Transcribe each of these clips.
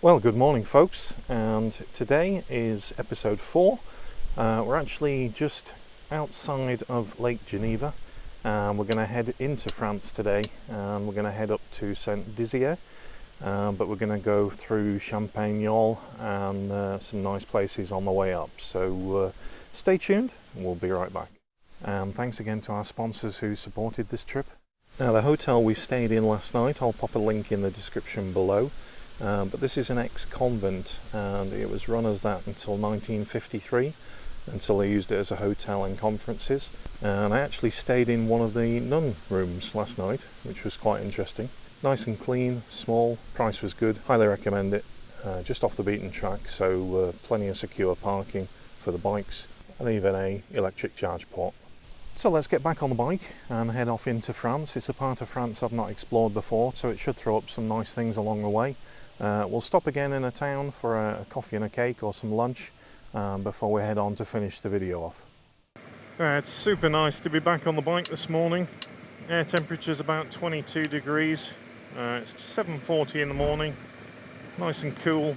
Well, good morning folks, and today is episode 4. We're actually just outside of Lake Geneva, and we're going to head into France today, and we're going to head up to Saint Dizier, but we're going to go through Champagne and some nice places on the way up, so stay tuned and we'll be right back. And thanks again to our sponsors who supported this trip. Now, the hotel we stayed in last night, I'll pop a link in the description below. But this is an ex-convent, and it was run as that until 1953, until they used it as a hotel and conferences. And I actually stayed in one of the nun rooms last night, which was quite interesting. Nice and clean, small, price was good, highly recommend it. Just off the beaten track, so plenty of secure parking for the bikes, and even a electric charge port. So let's get back on the bike and head off into France. It's a part of France I've not explored before, so it should throw up some nice things along the way. We'll stop again in a town for a coffee and a cake or some lunch before we head on to finish the video off. It's super nice to be back on the bike this morning. Air temperature's about 22 degrees. It's 7:40 in the morning. Nice and cool.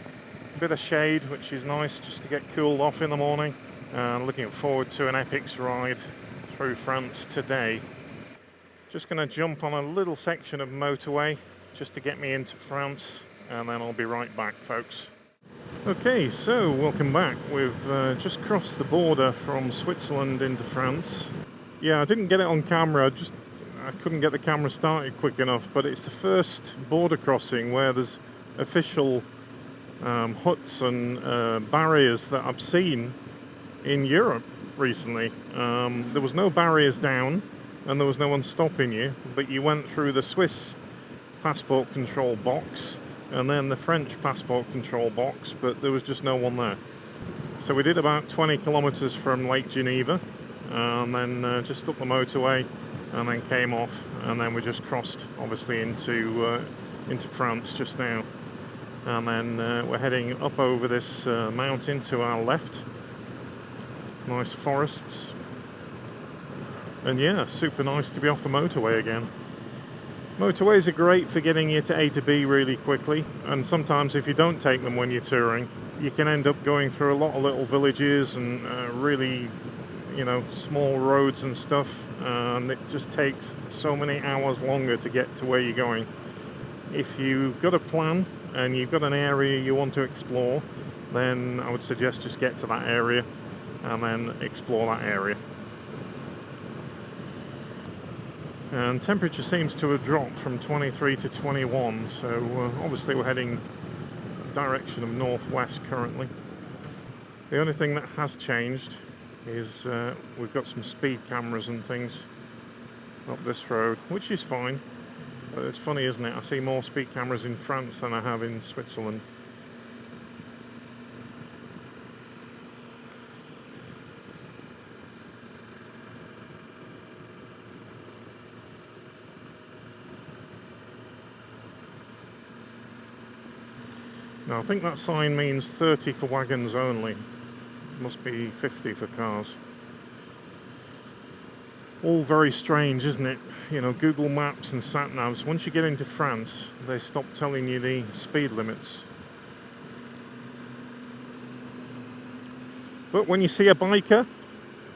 A bit of shade, which is nice just to get cooled off in the morning. Looking forward to an epic ride through France today. Just going to jump on a little section of motorway just to get me into France, and then I'll be right back, folks. Okay, so welcome back. We've just crossed the border from Switzerland into France. Yeah, I didn't get it on camera, I couldn't get the camera started quick enough, but it's the first border crossing where there's official huts and barriers that I've seen in Europe recently. There was no barriers down and there was no one stopping you, but you went through the Swiss passport control box and then the French passport control box, but there was just no one there. So we did about 20 kilometers from Lake Geneva, and then just up the motorway, and then came off, and then we just crossed obviously into France just now. And then we're heading up over this mountain to our left. Nice forests, and yeah, super nice to be off the motorway again. Motorways are great for getting you to A to B really quickly, and sometimes if you don't take them when you're touring, you can end up going through a lot of little villages and really, small roads and stuff, and it just takes so many hours longer to get to where you're going. If you've got a plan and you've got an area you want to explore, then I would suggest just get to that area and then explore that area. And temperature seems to have dropped from 23 to 21, so obviously we're heading direction of northwest currently. The only thing that has changed is we've got some speed cameras and things up this road, which is fine. But it's funny, isn't it? I see more speed cameras in France than I have in Switzerland. Now I think that sign means 30 for wagons only. It must be 50 for cars. All very strange, isn't it? Google Maps and sat-navs, once you get into France, they stop telling you the speed limits. But when you see a biker,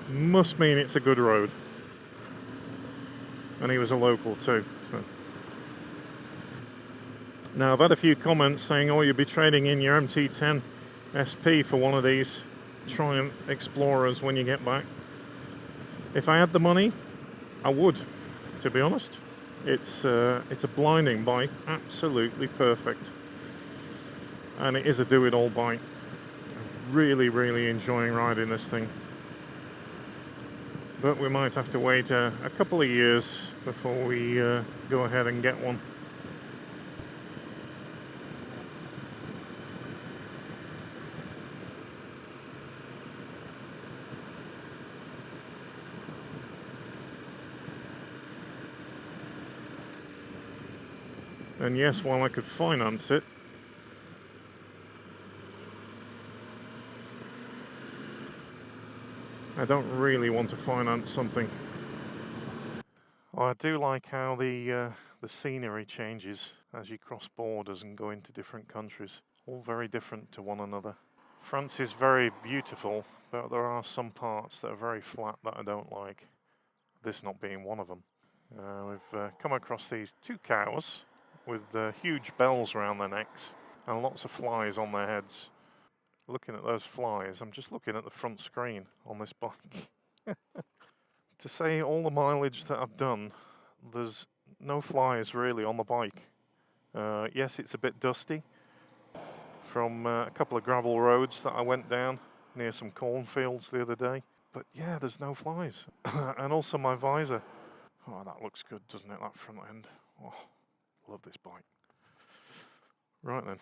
must mean it's a good road. And he was a local too. So. Now, I've had a few comments saying, oh, you'll be trading in your MT10 SP for one of these Triumph Explorers when you get back. If I had the money, I would, to be honest. It's a blinding bike, absolutely perfect. And it is a do-it-all bike. Really, really enjoying riding this thing. But we might have to wait a couple of years before we go ahead and get one. And yes, while I could finance it, I don't really want to finance something. Well, I do like how the scenery changes as you cross borders and go into different countries. all very different to one another. France is very beautiful, but there are some parts that are very flat that I don't like, this not being one of them. We've come across these two cows with huge bells around their necks and lots of flies on their heads. Looking at those flies, I'm just looking at the front screen on this bike. To say all the mileage that I've done, there's no flies really on the bike. Yes, it's a bit dusty from a couple of gravel roads that I went down near some cornfields the other day. But yeah, there's no flies. And also my visor. Oh, that looks good, doesn't it, that front end? Oh, love this bike. Right then.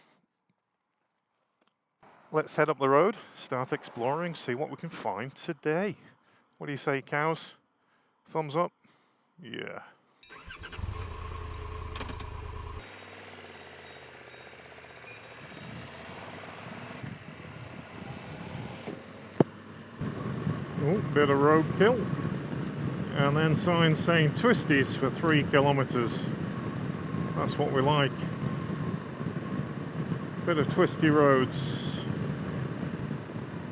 Let's head up the road, start exploring, see what we can find today. What do you say, cows? Thumbs up? Yeah. Oh, bit of roadkill. And then signs saying twisties for 3 kilometres. That's what we like. Bit of twisty roads.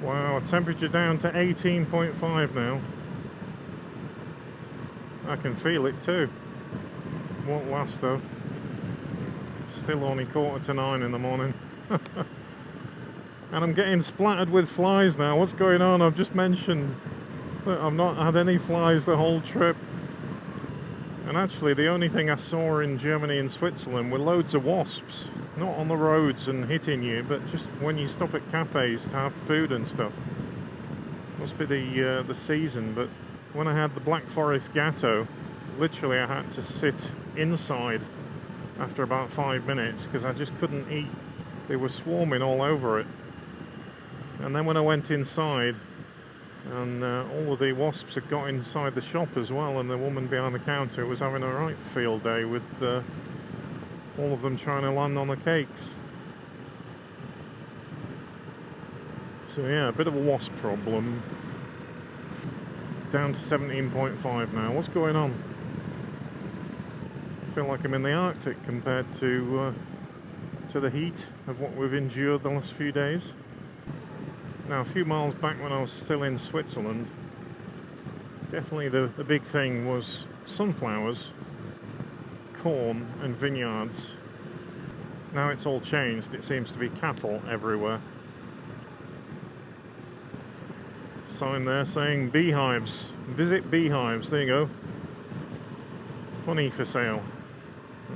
Wow, temperature down to 18.5 now. I can feel it too. Won't last though. Still only 8:45 in the morning. And I'm getting splattered with flies now. What's going on? I've just mentioned that I've not had any flies the whole trip. And actually the only thing I saw in Germany and Switzerland were loads of wasps. Not on the roads and hitting you, but just when you stop at cafes to have food and stuff. Must be the season, but when I had the Black Forest Gatto, literally I had to sit inside after about 5 minutes because I just couldn't eat. They were swarming all over it. And then when I went inside, and all of the wasps had got inside the shop as well, and the woman behind the counter was having a right field day with all of them trying to land on the cakes. So yeah, a bit of a wasp problem. Down to 17.5 now. What's going on? I feel like I'm in the Arctic compared to the heat of what we've endured the last few days. Now, a few miles back when I was still in Switzerland, definitely the big thing was sunflowers, corn and vineyards. Now it's all changed. It seems to be cattle everywhere. Sign there saying beehives. Visit beehives. There you go. Honey for sale.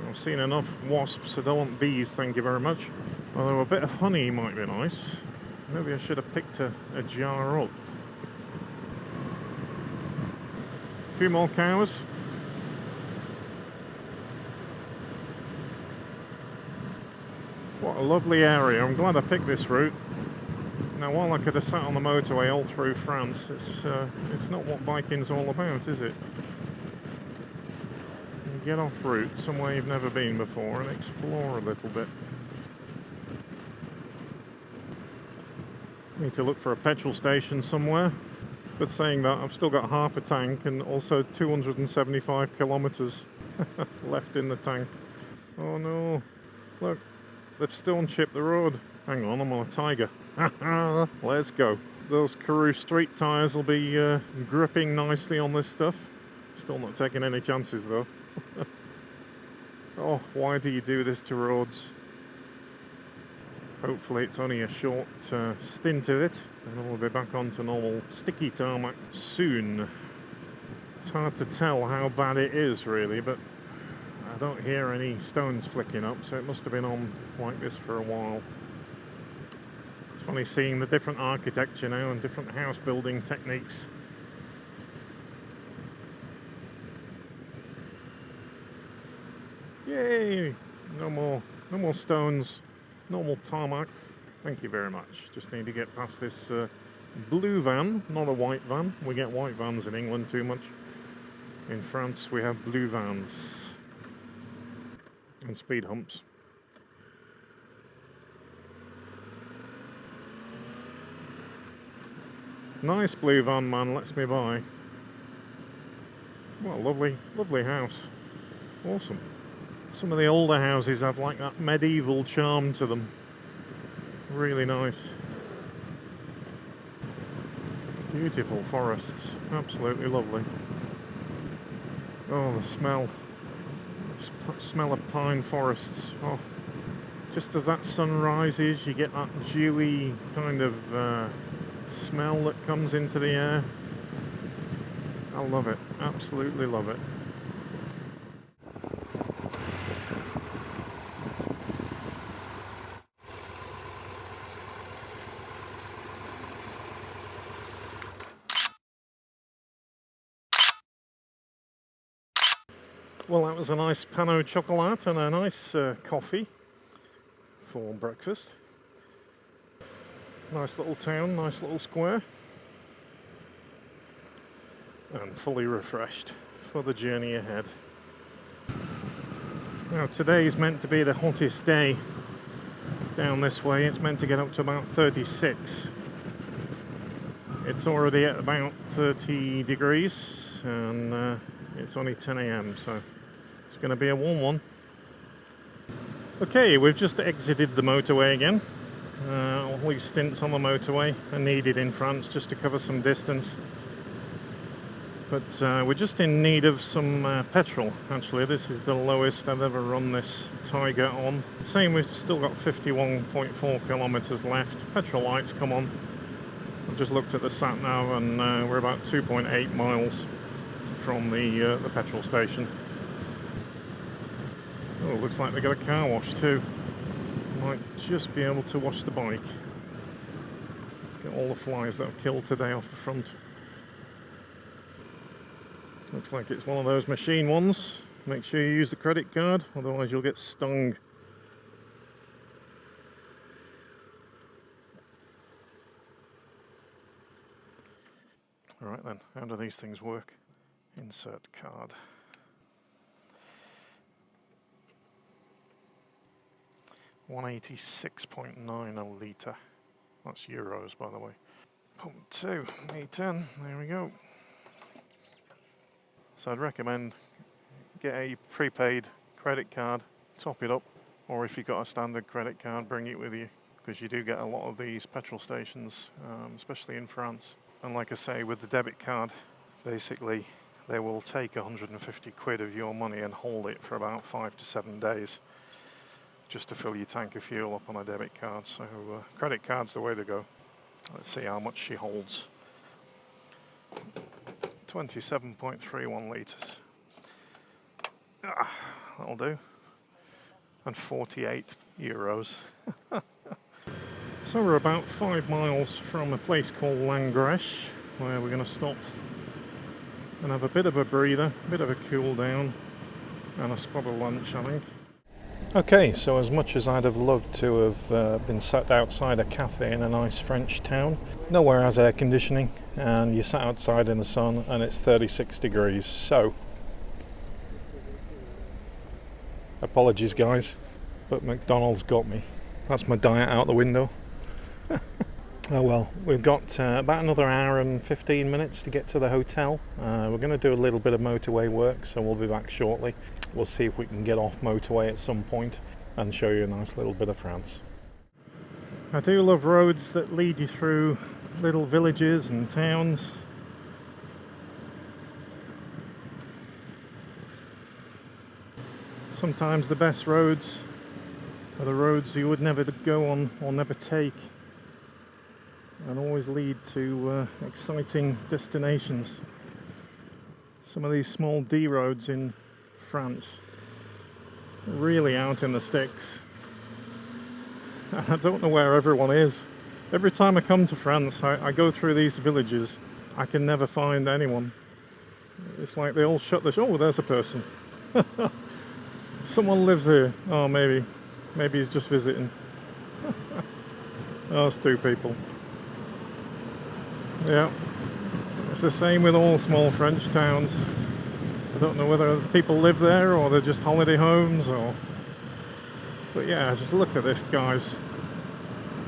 I've seen enough wasps. I don't want bees, thank you very much. Although a bit of honey might be nice. Maybe I should have picked a jar up. A few more cows. What a lovely area. I'm glad I picked this route. Now, while I could have sat on the motorway all through France, it's not what biking's all about, is it? You get off route, somewhere you've never been before, and explore a little bit. Need to look for a petrol station somewhere. But saying that, I've still got half a tank and also 275 kilometres left in the tank. Oh no. Look, they've stone chipped the road. Hang on, I'm on a Tiger. Let's go. Those Karoo Street tyres will be gripping nicely on this stuff. Still not taking any chances though. Oh, why do you do this to roads? Hopefully it's only a short stint of it, and we'll be back onto normal sticky tarmac soon. It's hard to tell how bad it is really, but I don't hear any stones flicking up, so it must have been on like this for a while. It's funny seeing the different architecture now and different house building techniques. Yay! No more stones. Normal tarmac. Thank you very much. Just need to get past this blue van, not a white van. We get white vans in England too much. In France we have blue vans. And speed humps. Nice blue van man lets me by. What a lovely house. Awesome. Some of the older houses have like that medieval charm to them. Really nice. Beautiful forests, absolutely lovely. Oh, the smell of pine forests. Oh, just as that sun rises, you get that dewy kind of smell that comes into the air. I love it, absolutely love it. Well, that was a nice pan au chocolat and a nice coffee for breakfast. Nice little town, nice little square. And fully refreshed for the journey ahead. Now, today is meant to be the hottest day down this way. It's meant to get up to about 36. It's already at about 30 degrees and it's only 10 a.m. so it's going to be a warm one. Okay, we've just exited the motorway again. All these stints on the motorway are needed in France just to cover some distance. But we're just in need of some petrol. Actually, this is the lowest I've ever run this Tiger on. Same, we've still got 51.4 kilometers left. Petrol lights come on. I've just looked at the sat nav and we're about 2.8 miles from the petrol station. Oh, looks like they got a car wash too. Might just be able to wash the bike. Get all the flies that I've killed today off the front. Looks like it's one of those machine ones. Make sure you use the credit card, otherwise you'll get stung. Alright then, how do these things work? Insert card. $186.9 a litre. That's euros, by the way. Pump 2, E10, there we go. So I'd recommend get a prepaid credit card, top it up, or if you've got a standard credit card, bring it with you, because you do get a lot of these petrol stations, especially in France. And like I say, with the debit card, basically they will take 150 quid of your money and hold it for about 5 to 7 days just to fill your tank of fuel up on a debit card. So credit card's the way to go. Let's see how much she holds. 27.31 litres. That'll do. And 48 euros. So we're about 5 miles from a place called Langresh, where we're going to stop and have a bit of a breather, a bit of a cool down, and a spot of lunch, I think. Okay, so as much as I'd have loved to have been sat outside a cafe in a nice French town, nowhere has air conditioning, and you sat outside in the sun and it's 36 degrees, so apologies guys, but McDonald's got me. That's my diet out the window. Oh well, we've got about another hour and 15 minutes to get to the hotel. We're going to do a little bit of motorway work, so we'll be back shortly. We'll see if we can get off motorway at some point and show you a nice little bit of France. I do love roads that lead you through little villages and towns. Sometimes the best roads are the roads you would never go on or never take, and always lead to exciting destinations. Some of these small D roads in France, really out in the sticks. I don't know where everyone is. Every time I come to France, I go through these villages. I can never find anyone. It's like they all shut the... Oh, there's a person. Someone lives here. Oh, maybe he's just visiting. Oh, it's two people. Yeah, it's the same with all small French towns. I don't know whether people live there or they're just holiday homes or... But yeah, just look at this, guys.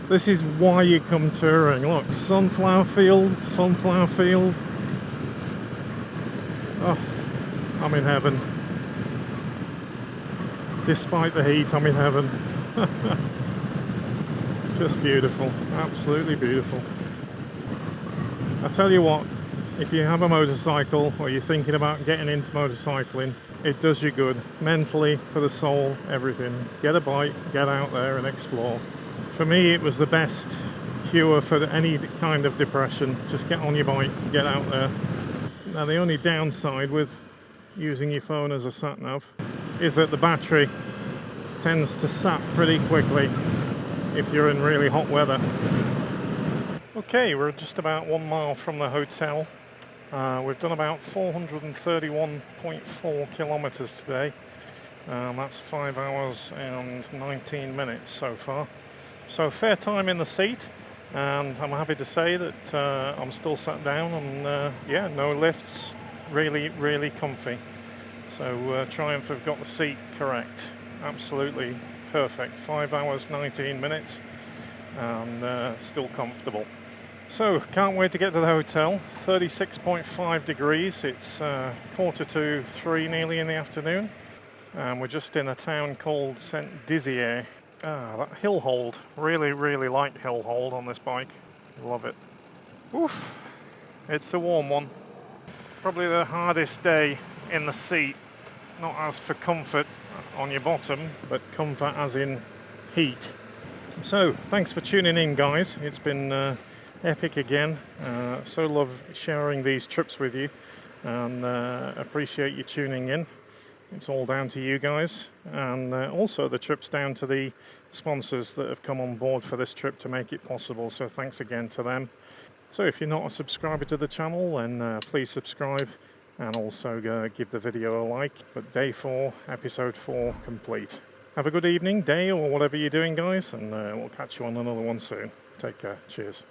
This is why you come touring. Look, sunflower field, sunflower field. Oh, I'm in heaven. Despite the heat, I'm in heaven. Just beautiful, absolutely beautiful. I tell you what, if you have a motorcycle or you're thinking about getting into motorcycling, it does you good, mentally, for the soul, everything. Get a bike, get out there and explore. For me, it was the best cure for any kind of depression. Just get on your bike, get out there. Now the only downside with using your phone as a sat-nav is that the battery tends to sap pretty quickly if you're in really hot weather. Okay, we're just about 1 mile from the hotel. We've done about 431.4 kilometers today. That's 5 hours and 19 minutes so far. So fair time in the seat, and I'm happy to say that I'm still sat down and yeah, no lifts, really comfy. So Triumph have got the seat correct, absolutely perfect. 5 hours 19 minutes and still comfortable. So can't wait to get to the hotel. 36.5 degrees, it's 2:45 nearly in the afternoon, and we're just in a town called Saint Dizier. That hill hold, really like hill hold on this bike, love it. Oof, it's a warm one. Probably the hardest day in the seat, not as for comfort on your bottom, but comfort as in heat. So thanks for tuning in, guys. It's been epic again. So love sharing these trips with you, and appreciate you tuning in. It's all down to you guys, and also the trip's down to the sponsors that have come on board for this trip to make it possible, so thanks again to them. So if you're not a subscriber to the channel, then please subscribe, and also give the video a like. But day 4, episode 4 complete. Have a good evening, day, or whatever you're doing, guys, and we'll catch you on another one soon. Take care. Cheers.